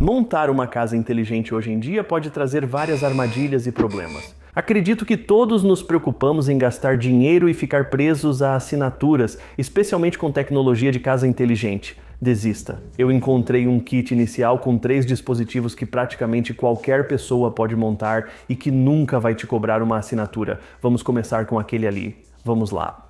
Montar uma casa inteligente hoje em dia pode trazer várias armadilhas e problemas. Acredito que todos nos preocupamos em gastar dinheiro e ficar presos a assinaturas, especialmente com tecnologia de casa inteligente. Desista. Eu encontrei um kit inicial com 3 dispositivos que praticamente qualquer pessoa pode montar e que nunca vai te cobrar uma assinatura. Vamos começar com aquele ali. Vamos lá.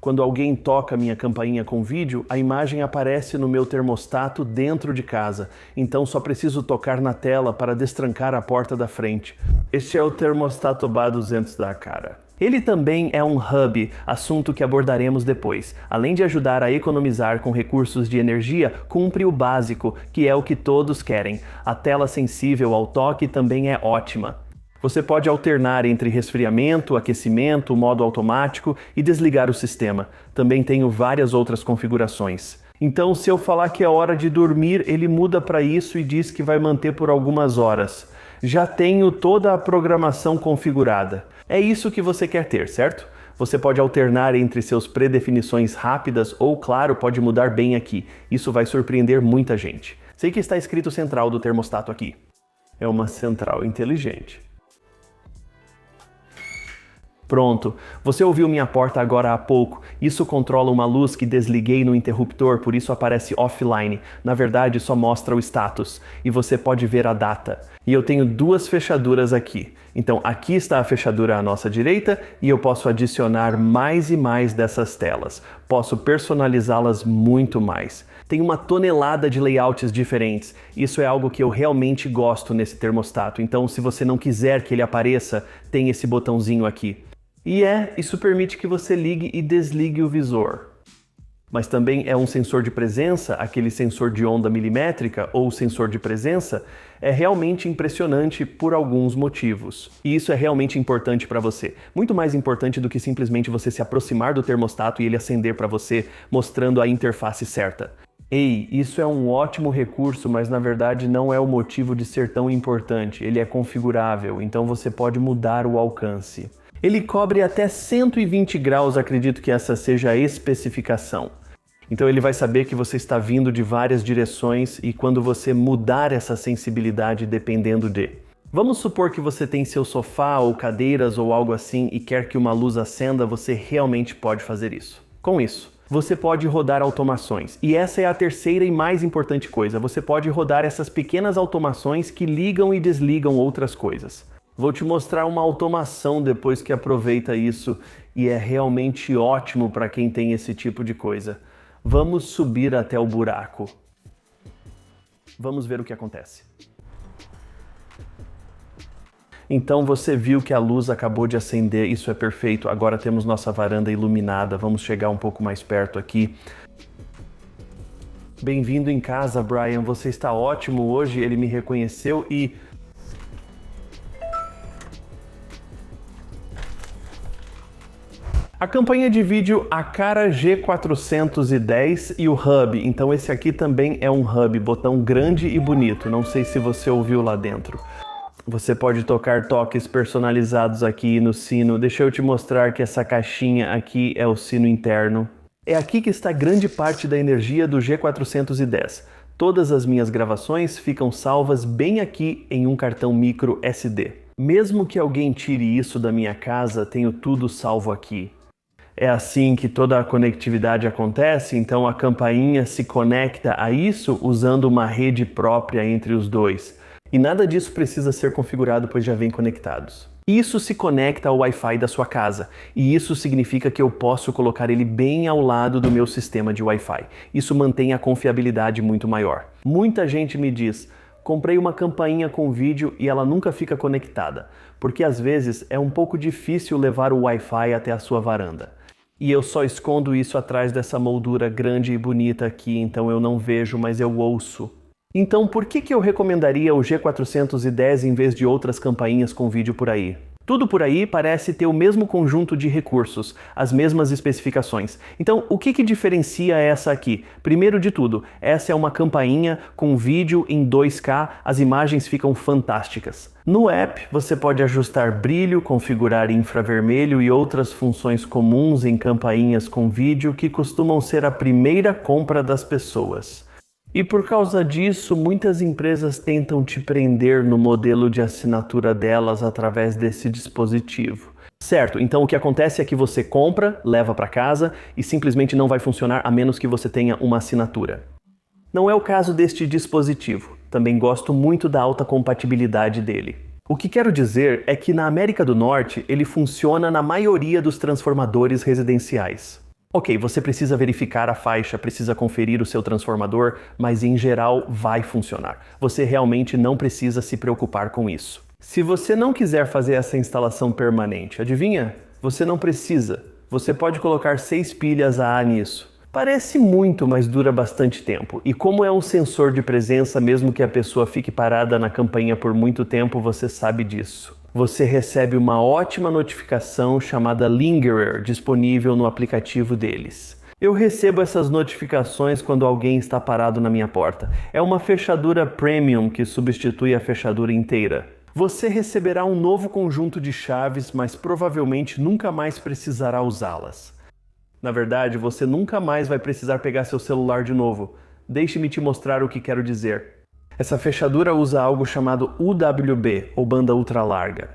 Quando alguém toca minha campainha com vídeo, a imagem aparece no meu termostato dentro de casa, então só preciso tocar na tela para destrancar a porta da frente. Este é o termostato BA200 da Aqara. Ele também é um hub, assunto que abordaremos depois. Além de ajudar a economizar com recursos de energia, cumpre o básico, que é o que todos querem. A tela sensível ao toque também é ótima. Você pode alternar entre resfriamento, aquecimento, modo automático e desligar o sistema. Também tenho várias outras configurações. Então, se eu falar que é hora de dormir, ele muda para isso e diz que vai manter por algumas horas. Já tenho toda a programação configurada. É isso que você quer ter, certo? Você pode alternar entre seus predefinições rápidas ou, claro, pode mudar bem aqui. Isso vai surpreender muita gente. Sei que está escrito central do termostato aqui. É uma central inteligente. Pronto, você ouviu minha porta agora há pouco. Isso controla uma luz que desliguei no interruptor, por isso aparece offline. Na verdade, só mostra o status. E você pode ver a data. E eu tenho 2 fechaduras aqui. Então aqui está a fechadura à nossa direita e eu posso adicionar mais e mais dessas telas. Posso personalizá-las muito mais. Tem uma tonelada de layouts diferentes. Isso é algo que eu realmente gosto nesse termostato. Então, se você não quiser que ele apareça, tem esse botãozinho aqui. E isso permite que você ligue e desligue o visor. Mas também é um sensor de presença, aquele sensor de onda milimétrica ou sensor de presença, é realmente impressionante por alguns motivos. E isso é realmente importante para você. Muito mais importante do que simplesmente você se aproximar do termostato e ele acender para você, mostrando a interface certa. Ei, isso é um ótimo recurso, mas na verdade não é o motivo de ser tão importante. Ele é configurável, então você pode mudar o alcance. Ele cobre até 120 graus, acredito que essa seja a especificação. Então ele vai saber que você está vindo de várias direções e quando você mudar essa sensibilidade dependendo de. Vamos supor que você tem seu sofá ou cadeiras ou algo assim e quer que uma luz acenda, você realmente pode fazer isso. Com isso, você pode rodar automações. E essa é a terceira e mais importante coisa. Você pode rodar essas pequenas automações que ligam e desligam outras coisas. Vou te mostrar uma automação depois que aproveita isso e é realmente ótimo para quem tem esse tipo de coisa. Vamos subir até o buraco. Vamos ver o que acontece. Então você viu que a luz acabou de acender, isso é perfeito. Agora temos nossa varanda iluminada. Vamos chegar um pouco mais perto aqui. Bem-vindo em casa, Brian. Você está ótimo hoje. Ele me reconheceu e... A campainha de vídeo Aqara G410 e o hub, então esse aqui também é um hub, botão grande e bonito, não sei se você ouviu lá dentro. Você pode tocar toques personalizados aqui no sino, deixa eu te mostrar que essa caixinha aqui é o sino interno. É aqui que está grande parte da energia do G410. Todas as minhas gravações ficam salvas bem aqui em um cartão micro SD. Mesmo que alguém tire isso da minha casa, tenho tudo salvo aqui. É assim que toda a conectividade acontece, então a campainha se conecta a isso usando uma rede própria entre os dois. E nada disso precisa ser configurado, pois já vem conectados. Isso se conecta ao Wi-Fi da sua casa, e isso significa que eu posso colocar ele bem ao lado do meu sistema de Wi-Fi. Isso mantém a confiabilidade muito maior. Muita gente me diz, comprei uma campainha com vídeo e ela nunca fica conectada, porque às vezes é um pouco difícil levar o Wi-Fi até a sua varanda. E eu só escondo isso atrás dessa moldura grande e bonita aqui, então eu não vejo, mas eu ouço. Então por que eu recomendaria o G410 em vez de outras campainhas com vídeo por aí? Tudo por aí parece ter o mesmo conjunto de recursos, as mesmas especificações. Então, o que diferencia essa aqui? Primeiro de tudo, essa é uma campainha com vídeo em 2K, as imagens ficam fantásticas. No app, você pode ajustar brilho, configurar infravermelho e outras funções comuns em campainhas com vídeo que costumam ser a primeira compra das pessoas. E por causa disso, muitas empresas tentam te prender no modelo de assinatura delas através desse dispositivo. Certo, então o que acontece é que você compra, leva para casa e simplesmente não vai funcionar a menos que você tenha uma assinatura. Não é o caso deste dispositivo. Também gosto muito da alta compatibilidade dele. O que quero dizer é que na América do Norte ele funciona na maioria dos transformadores residenciais. Ok, você precisa verificar a faixa, precisa conferir o seu transformador, mas em geral vai funcionar. Você realmente não precisa se preocupar com isso. Se você não quiser fazer essa instalação permanente, adivinha? Você não precisa. Você pode colocar 6 pilhas AA nisso. Parece muito, mas dura bastante tempo. E como é um sensor de presença, mesmo que a pessoa fique parada na campainha por muito tempo, você sabe disso. Você recebe uma ótima notificação chamada Lingerer, disponível no aplicativo deles. Eu recebo essas notificações quando alguém está parado na minha porta. É uma fechadura premium que substitui a fechadura inteira. Você receberá um novo conjunto de chaves, mas provavelmente nunca mais precisará usá-las. Na verdade, você nunca mais vai precisar pegar seu celular de novo. Deixe-me te mostrar o que quero dizer. Essa fechadura usa algo chamado UWB, ou banda ultra larga.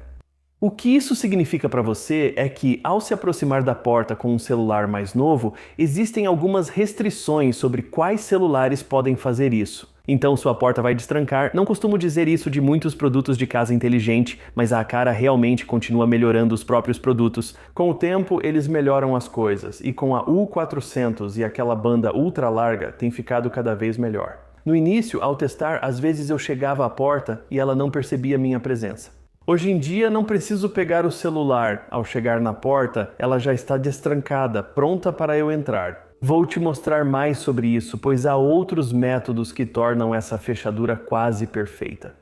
O que isso significa para você é que, ao se aproximar da porta com um celular mais novo, existem algumas restrições sobre quais celulares podem fazer isso. Então sua porta vai destrancar. Não costumo dizer isso de muitos produtos de casa inteligente, mas a Aqara realmente continua melhorando os próprios produtos. Com o tempo, eles melhoram as coisas, e com a U400 e aquela banda ultra larga, tem ficado cada vez melhor. No início, ao testar, às vezes eu chegava à porta e ela não percebia minha presença. Hoje em dia, não preciso pegar o celular. Ao chegar na porta, ela já está destrancada, pronta para eu entrar. Vou te mostrar mais sobre isso, pois há outros métodos que tornam essa fechadura quase perfeita.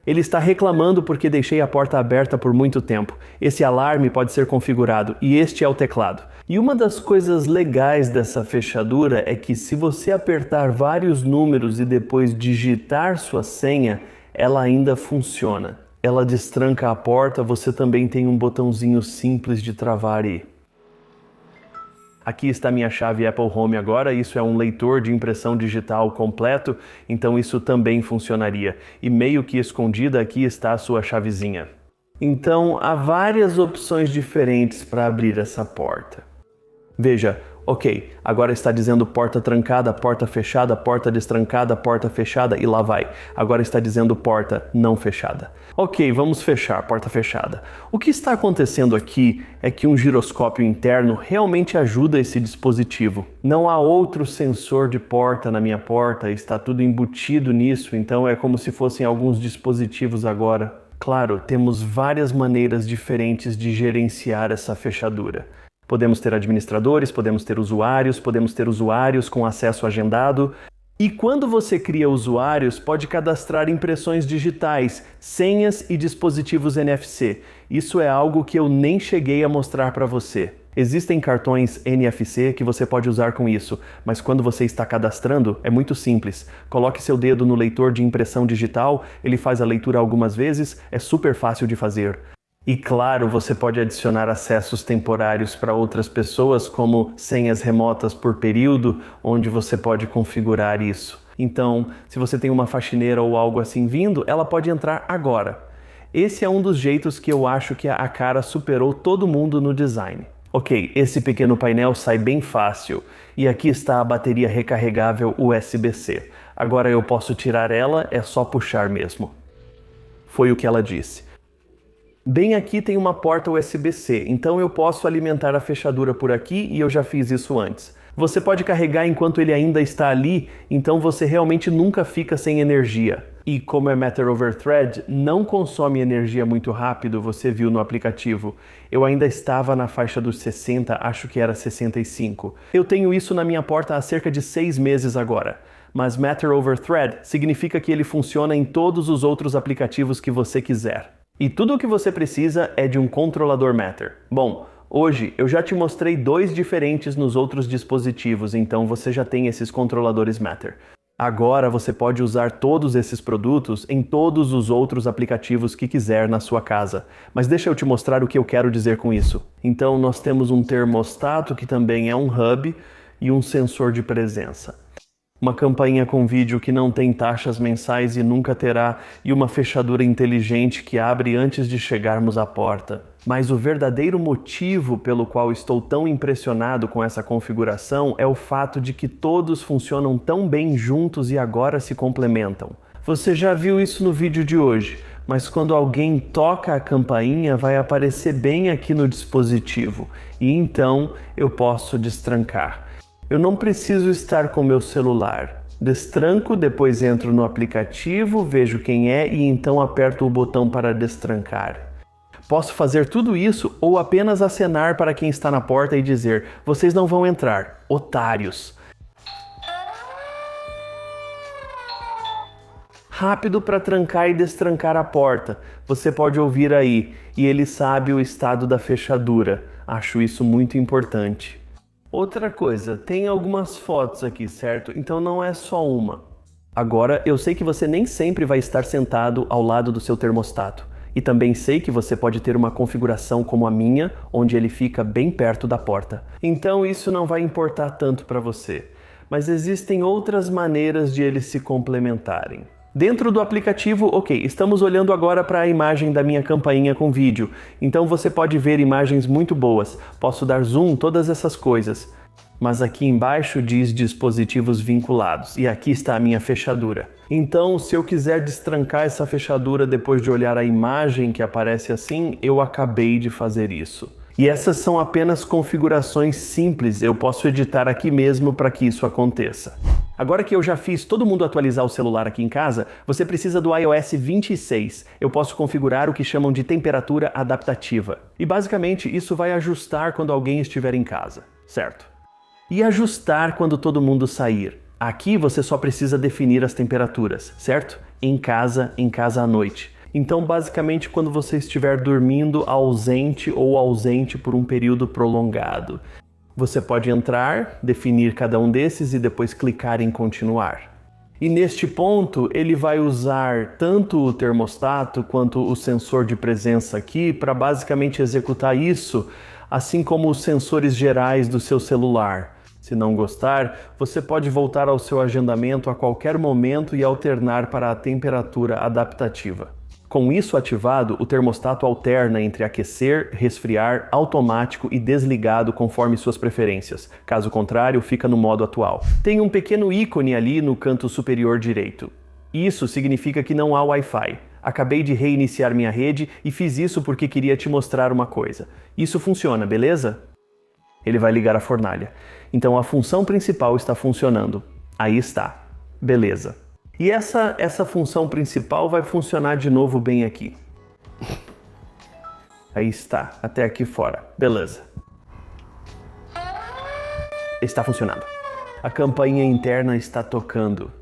Ele está reclamando porque deixei a porta aberta por muito tempo. Esse alarme pode ser configurado e este é o teclado. E uma das coisas legais dessa fechadura é que se você apertar vários números e depois digitar sua senha, ela ainda funciona. Ela destranca a porta, você também tem um botãozinho simples de travar e... Aqui está minha chave Apple Home agora, isso é um leitor de impressão digital completo, então isso também funcionaria. E meio que escondida aqui está a sua chavezinha. Então há várias opções diferentes para abrir essa porta. Veja, ok, agora está dizendo porta trancada, porta fechada, porta destrancada, porta fechada e lá vai. Agora está dizendo porta não fechada. Ok, vamos fechar, porta fechada. O que está acontecendo aqui é que um giroscópio interno realmente ajuda esse dispositivo. Não há outro sensor de porta na minha porta, está tudo embutido nisso, então é como se fossem alguns dispositivos agora. Claro, temos várias maneiras diferentes de gerenciar essa fechadura. Podemos ter administradores, podemos ter usuários com acesso agendado. E quando você cria usuários, pode cadastrar impressões digitais, senhas e dispositivos NFC. Isso é algo que eu nem cheguei a mostrar para você. Existem cartões NFC que você pode usar com isso, mas quando você está cadastrando, é muito simples. Coloque seu dedo no leitor de impressão digital, ele faz a leitura algumas vezes, é super fácil de fazer. E claro, você pode adicionar acessos temporários para outras pessoas, como senhas remotas por período, onde você pode configurar isso. Então, se você tem uma faxineira ou algo assim vindo, ela pode entrar agora. Esse é um dos jeitos que eu acho que a Aqara superou todo mundo no design. Ok, esse pequeno painel sai bem fácil. E aqui está a bateria recarregável USB-C. Agora eu posso tirar ela, é só puxar mesmo. Foi o que ela disse. Bem aqui tem uma porta USB-C, então eu posso alimentar a fechadura por aqui e eu já fiz isso antes. Você pode carregar enquanto ele ainda está ali, então você realmente nunca fica sem energia. E como é Matter over Thread, não consome energia muito rápido, você viu no aplicativo. Eu ainda estava na faixa dos 60, acho que era 65. Eu tenho isso na minha porta há cerca de 6 meses agora. Mas Matter over Thread significa que ele funciona em todos os outros aplicativos que você quiser. E tudo o que você precisa é de um controlador Matter. Bom, hoje eu já te mostrei 2 diferentes nos outros dispositivos, então você já tem esses controladores Matter. Agora você pode usar todos esses produtos em todos os outros aplicativos que quiser na sua casa. Mas deixa eu te mostrar o que eu quero dizer com isso. Então nós temos um termostato que também é um hub e um sensor de presença. Uma campainha com vídeo que não tem taxas mensais e nunca terá, e uma fechadura inteligente que abre antes de chegarmos à porta. Mas o verdadeiro motivo pelo qual estou tão impressionado com essa configuração é o fato de que todos funcionam tão bem juntos e agora se complementam. Você já viu isso no vídeo de hoje, mas quando alguém toca a campainha vai aparecer bem aqui no dispositivo, e então eu posso destrancar. Eu não preciso estar com meu celular. Destranco, depois entro no aplicativo, vejo quem é e então aperto o botão para destrancar. Posso fazer tudo isso ou apenas acenar para quem está na porta e dizer: vocês não vão entrar, otários. Rápido para trancar e destrancar a porta. Você pode ouvir aí, e ele sabe o estado da fechadura. Acho isso muito importante. Outra coisa, tem algumas fotos aqui, certo? Então não é só uma. Agora, eu sei que você nem sempre vai estar sentado ao lado do seu termostato. E também sei que você pode ter uma configuração como a minha, onde ele fica bem perto da porta. Então isso não vai importar tanto para você. Mas existem outras maneiras de eles se complementarem. Dentro do aplicativo, ok, estamos olhando agora para a imagem da minha campainha com vídeo, então você pode ver imagens muito boas, posso dar zoom, todas essas coisas. Mas aqui embaixo diz dispositivos vinculados, e aqui está a minha fechadura. Então, se eu quiser destrancar essa fechadura depois de olhar a imagem que aparece assim, eu acabei de fazer isso. E essas são apenas configurações simples, eu posso editar aqui mesmo para que isso aconteça. Agora que eu já fiz todo mundo atualizar o celular aqui em casa, você precisa do iOS 26. Eu posso configurar o que chamam de temperatura adaptativa. E basicamente isso vai ajustar quando alguém estiver em casa, certo? E ajustar quando todo mundo sair. Aqui você só precisa definir as temperaturas, certo? Em casa à noite. Então, basicamente, quando você estiver dormindo ausente ou ausente por um período prolongado. Você pode entrar, definir cada um desses e depois clicar em continuar. E neste ponto, ele vai usar tanto o termostato quanto o sensor de presença aqui para basicamente executar isso, assim como os sensores gerais do seu celular. Se não gostar, você pode voltar ao seu agendamento a qualquer momento e alternar para a temperatura adaptativa. Com isso ativado, o termostato alterna entre aquecer, resfriar, automático e desligado conforme suas preferências. Caso contrário, fica no modo atual. Tem um pequeno ícone ali no canto superior direito. Isso significa que não há Wi-Fi. Acabei de reiniciar minha rede e fiz isso porque queria te mostrar uma coisa. Isso funciona, beleza? Ele vai ligar a fornalha. Então a função principal está funcionando. Aí está. Beleza. E essa função principal vai funcionar de novo bem aqui. Aí está, até aqui fora. Beleza. Está funcionando. A campainha interna está tocando.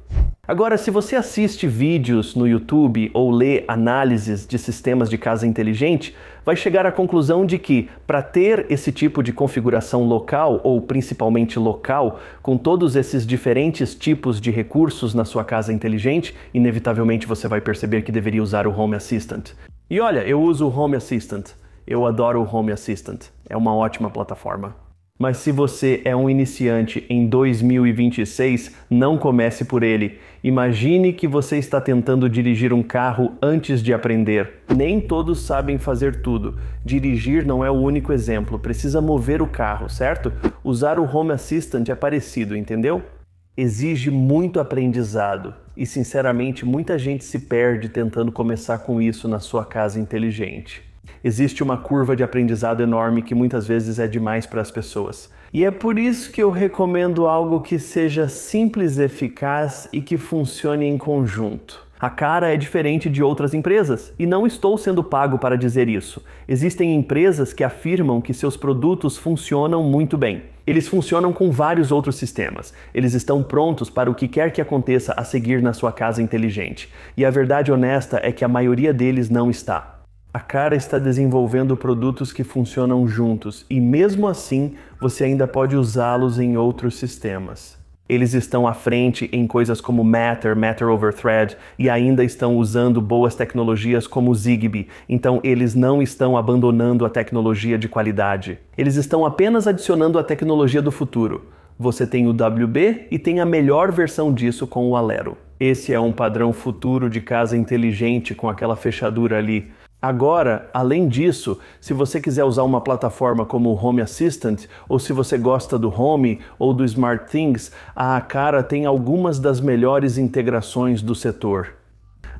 Agora, se você assiste vídeos no YouTube ou lê análises de sistemas de casa inteligente, vai chegar à conclusão de que, para ter esse tipo de configuração local, ou principalmente local, com todos esses diferentes tipos de recursos na sua casa inteligente, inevitavelmente você vai perceber que deveria usar o Home Assistant. E olha, eu uso o Home Assistant. Eu adoro o Home Assistant. É uma ótima plataforma. Mas se você é um iniciante em 2026, não comece por ele. Imagine que você está tentando dirigir um carro antes de aprender. Nem todos sabem fazer tudo. Dirigir não é o único exemplo. Precisa mover o carro, certo? Usar o Home Assistant é parecido, entendeu? Exige muito aprendizado. E, sinceramente, muita gente se perde tentando começar com isso na sua casa inteligente. Existe uma curva de aprendizado enorme que muitas vezes é demais para as pessoas. E é por isso que eu recomendo algo que seja simples, eficaz e que funcione em conjunto. A Cara é diferente de outras empresas, e não estou sendo pago para dizer isso. Existem empresas que afirmam que seus produtos funcionam muito bem. Eles funcionam com vários outros sistemas. Eles estão prontos para o que quer que aconteça a seguir na sua casa inteligente. E a verdade honesta é que a maioria deles não está. A Cara está desenvolvendo produtos que funcionam juntos e mesmo assim você ainda pode usá-los em outros sistemas. Eles estão à frente em coisas como Matter, Matter over Thread e ainda estão usando boas tecnologias como o Zigbee, então eles não estão abandonando a tecnologia de qualidade. Eles estão apenas adicionando a tecnologia do futuro. Você tem o WB e tem a melhor versão disso com o Alero. Esse é um padrão futuro de casa inteligente com aquela fechadura ali. Agora, além disso, se você quiser usar uma plataforma como o Home Assistant, ou se você gosta do Home ou do SmartThings, a Cara tem algumas das melhores integrações do setor.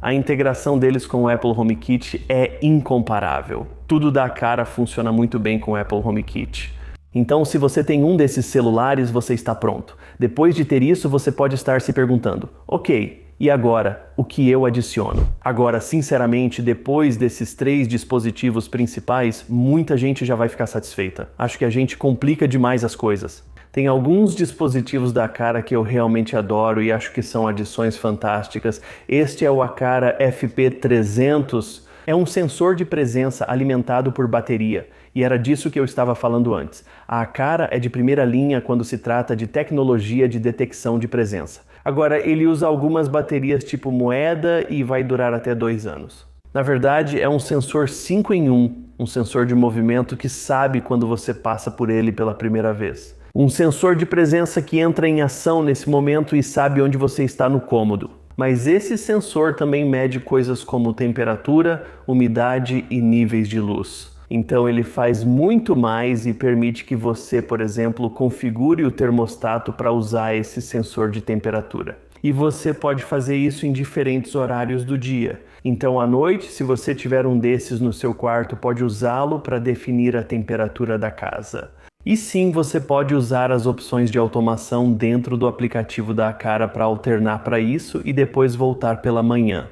A integração deles com o Apple HomeKit é incomparável. Tudo da Cara funciona muito bem com o Apple HomeKit. Então, se você tem um desses celulares, você está pronto. Depois de ter isso, você pode estar se perguntando, ok, e agora, o que eu adiciono? Agora, sinceramente, depois desses 3 dispositivos principais, muita gente já vai ficar satisfeita. Acho que a gente complica demais as coisas. Tem alguns dispositivos da Cara que eu realmente adoro e acho que são adições fantásticas. Este é o Aqara FP300. É um sensor de presença alimentado por bateria. E era disso que eu estava falando antes. A Aqara é de primeira linha quando se trata de tecnologia de detecção de presença. Agora, ele usa algumas baterias tipo moeda e vai durar até 2 anos. Na verdade, é um sensor 5 em 1, um sensor de movimento que sabe quando você passa por ele pela primeira vez. Um sensor de presença que entra em ação nesse momento e sabe onde você está no cômodo. Mas esse sensor também mede coisas como temperatura, umidade e níveis de luz. Então ele faz muito mais e permite que você, por exemplo, configure o termostato para usar esse sensor de temperatura. E você pode fazer isso em diferentes horários do dia. Então à noite, se você tiver um desses no seu quarto, pode usá-lo para definir a temperatura da casa. E sim, você pode usar as opções de automação dentro do aplicativo da Aqara para alternar para isso e depois voltar pela manhã.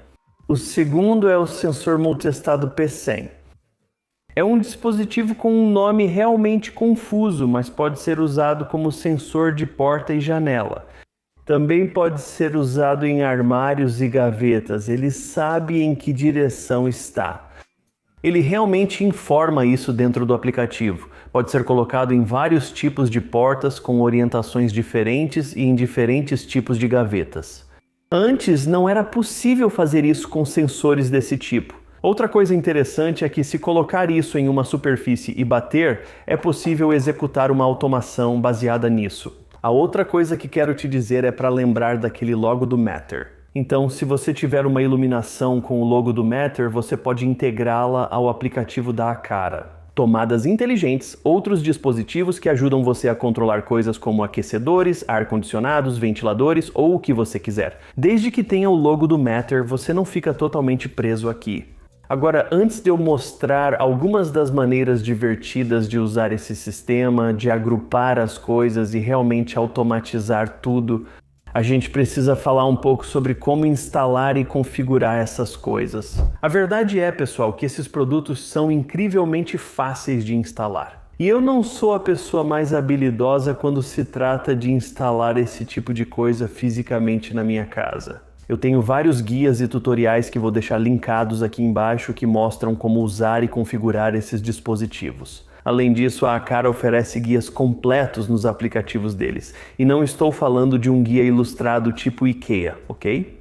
O segundo é o sensor multiestado P100. É um dispositivo com um nome realmente confuso, mas pode ser usado como sensor de porta e janela. Também pode ser usado em armários e gavetas, ele sabe em que direção está. Ele realmente informa isso dentro do aplicativo. Pode ser colocado em vários tipos de portas com orientações diferentes e em diferentes tipos de gavetas. Antes não era possível fazer isso com sensores desse tipo. Outra coisa interessante é que se colocar isso em uma superfície e bater, é possível executar uma automação baseada nisso. A outra coisa que quero te dizer é para lembrar daquele logo do Matter. Então, se você tiver uma iluminação com o logo do Matter, você pode integrá-la ao aplicativo da Aqara. Tomadas inteligentes, outros dispositivos que ajudam você a controlar coisas como aquecedores, ar-condicionados, ventiladores ou o que você quiser. Desde que tenha o logo do Matter, você não fica totalmente preso aqui. Agora, antes de eu mostrar algumas das maneiras divertidas de usar esse sistema, de agrupar as coisas e realmente automatizar tudo, a gente precisa falar um pouco sobre como instalar e configurar essas coisas. A verdade é, pessoal, que esses produtos são incrivelmente fáceis de instalar. E eu não sou a pessoa mais habilidosa quando se trata de instalar esse tipo de coisa fisicamente na minha casa. Eu tenho vários guias e tutoriais que vou deixar linkados aqui embaixo que mostram como usar e configurar esses dispositivos. Além disso, a Aqara oferece guias completos nos aplicativos deles. E não estou falando de um guia ilustrado tipo IKEA, ok?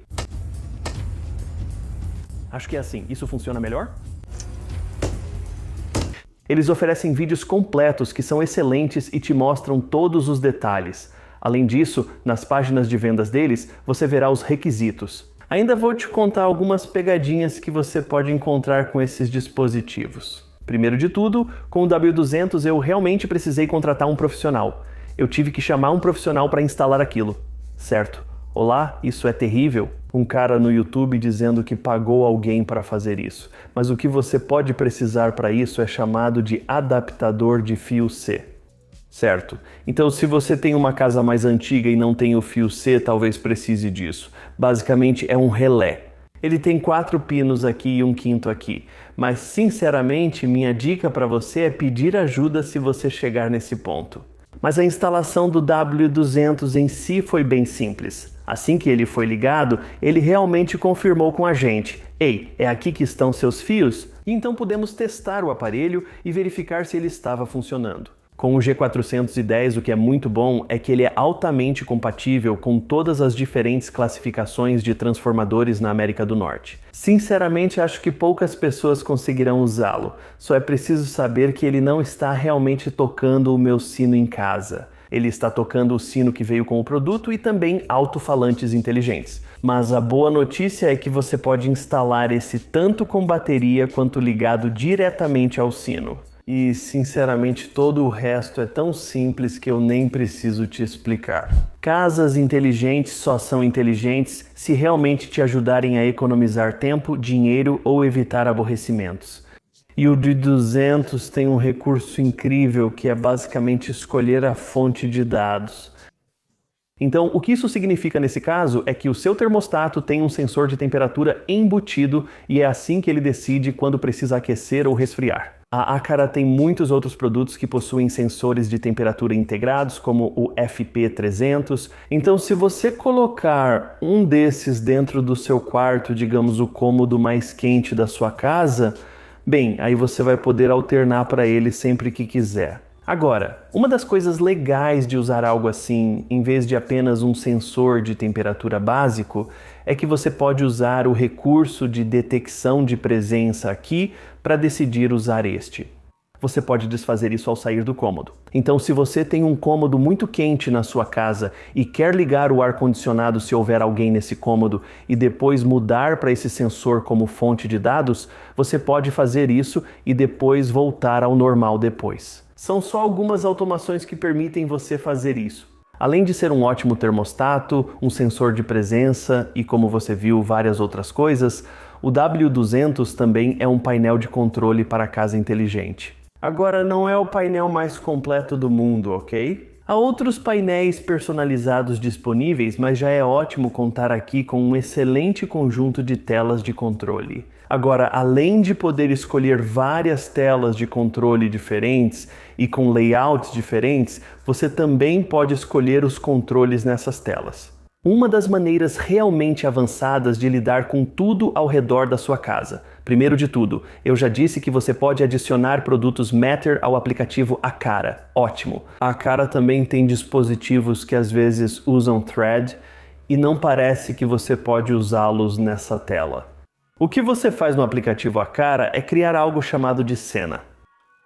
Acho que é assim. Isso funciona melhor? Eles oferecem vídeos completos que são excelentes e te mostram todos os detalhes. Além disso, nas páginas de vendas deles, você verá os requisitos. Ainda vou te contar algumas pegadinhas que você pode encontrar com esses dispositivos. Primeiro de tudo, com o W200 eu realmente precisei contratar um profissional. Eu tive que chamar um profissional para instalar aquilo. Certo. Olá, isso é terrível. Um cara no YouTube dizendo que pagou alguém para fazer isso. Mas o que você pode precisar para isso é chamado de adaptador de fio C. Certo. Então, se você tem uma casa mais antiga e não tem o fio C, talvez precise disso. Basicamente, é um relé. Ele tem 4 pinos aqui e um quinto aqui. Mas, sinceramente, minha dica para você é pedir ajuda se você chegar nesse ponto. Mas a instalação do W200 em si foi bem simples. Assim que ele foi ligado, ele realmente confirmou com a gente: "Ei, é aqui que estão seus fios?" E então pudemos testar o aparelho e verificar se ele estava funcionando. Com o G410, o que é muito bom é que ele é altamente compatível com todas as diferentes classificações de transformadores na América do Norte. Sinceramente, acho que poucas pessoas conseguirão usá-lo, só é preciso saber que ele não está realmente tocando o meu sino em casa. Ele está tocando o sino que veio com o produto e também alto-falantes inteligentes. Mas a boa notícia é que você pode instalar esse tanto com bateria quanto ligado diretamente ao sino. E, sinceramente, todo o resto é tão simples que eu nem preciso te explicar. Casas inteligentes só são inteligentes se realmente te ajudarem a economizar tempo, dinheiro ou evitar aborrecimentos. E o de 200 tem um recurso incrível que é basicamente escolher a fonte de dados. Então, o que isso significa nesse caso é que o seu termostato tem um sensor de temperatura embutido e é assim que ele decide quando precisa aquecer ou resfriar. A Aqara tem muitos outros produtos que possuem sensores de temperatura integrados, como o FP300. Então, se você colocar um desses dentro do seu quarto, digamos o cômodo mais quente da sua casa, bem, aí você vai poder alternar para ele sempre que quiser. Agora, uma das coisas legais de usar algo assim, em vez de apenas um sensor de temperatura básico, é que você pode usar o recurso de detecção de presença aqui para decidir usar este. Você pode desfazer isso ao sair do cômodo. Então, se você tem um cômodo muito quente na sua casa e quer ligar o ar-condicionado se houver alguém nesse cômodo e depois mudar para esse sensor como fonte de dados, você pode fazer isso e depois voltar ao normal depois. São só algumas automações que permitem você fazer isso. Além de ser um ótimo termostato, um sensor de presença e, como você viu, várias outras coisas, o W200 também é um painel de controle para a casa inteligente. Agora, não é o painel mais completo do mundo, ok? Há outros painéis personalizados disponíveis, mas já é ótimo contar aqui com um excelente conjunto de telas de controle. Agora, além de poder escolher várias telas de controle diferentes e com layouts diferentes, você também pode escolher os controles nessas telas. Uma das maneiras realmente avançadas de lidar com tudo ao redor da sua casa. Primeiro de tudo, eu já disse que você pode adicionar produtos Matter ao aplicativo Aqara. Ótimo! A Aqara também tem dispositivos que às vezes usam Thread e não parece que você pode usá-los nessa tela. O que você faz no aplicativo Aqara é criar algo chamado de cena.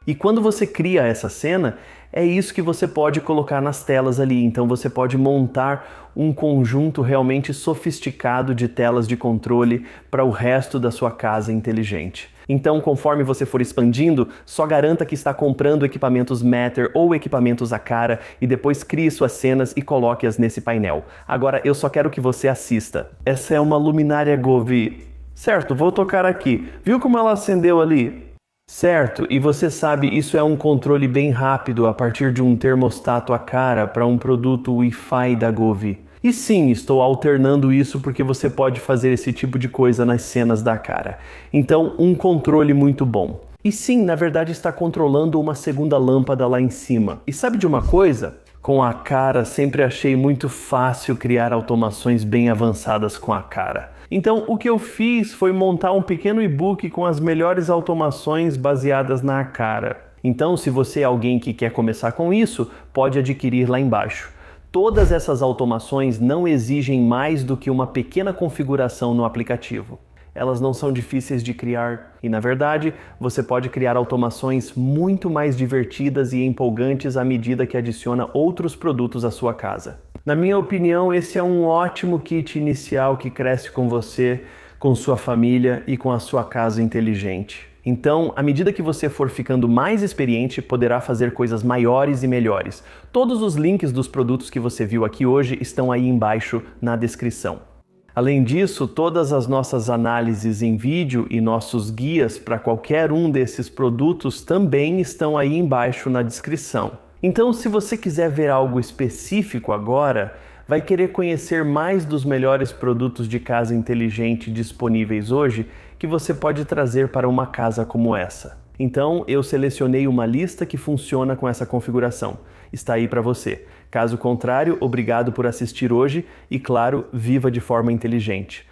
E quando você cria essa cena, é isso que você pode colocar nas telas ali. Então você pode montar um conjunto realmente sofisticado de telas de controle para o resto da sua casa inteligente. Então, conforme você for expandindo, só garanta que está comprando equipamentos Matter ou equipamentos Aqara e depois crie suas cenas e coloque-as nesse painel. Agora, eu só quero que você assista. Essa é uma luminária Govee. Certo, vou tocar aqui. Viu como ela acendeu ali? Certo, e você sabe, isso é um controle bem rápido a partir de um termostato Aqara para um produto Wi-Fi da Govee. E sim, estou alternando isso porque você pode fazer esse tipo de coisa nas cenas da Aqara. Então, um controle muito bom. E sim, na verdade está controlando uma segunda lâmpada lá em cima. E sabe de uma coisa? Com a Aqara sempre achei muito fácil criar automações bem avançadas com a Aqara. Então, o que eu fiz foi montar um pequeno e-book com as melhores automações baseadas na Aqara. Então, se você é alguém que quer começar com isso, pode adquirir lá embaixo. Todas essas automações não exigem mais do que uma pequena configuração no aplicativo. Elas não são difíceis de criar e, na verdade, você pode criar automações muito mais divertidas e empolgantes à medida que adiciona outros produtos à sua casa. Na minha opinião, esse é um ótimo kit inicial que cresce com você, com sua família e com a sua casa inteligente. Então, à medida que você for ficando mais experiente, poderá fazer coisas maiores e melhores. Todos os links dos produtos que você viu aqui hoje estão aí embaixo na descrição. Além disso, todas as nossas análises em vídeo e nossos guias para qualquer um desses produtos também estão aí embaixo na descrição. Então, se você quiser ver algo específico agora, vai querer conhecer mais dos melhores produtos de casa inteligente disponíveis hoje que você pode trazer para uma casa como essa. Então, eu selecionei uma lista que funciona com essa configuração. Está aí para você. Caso contrário, obrigado por assistir hoje e, claro, viva de forma inteligente.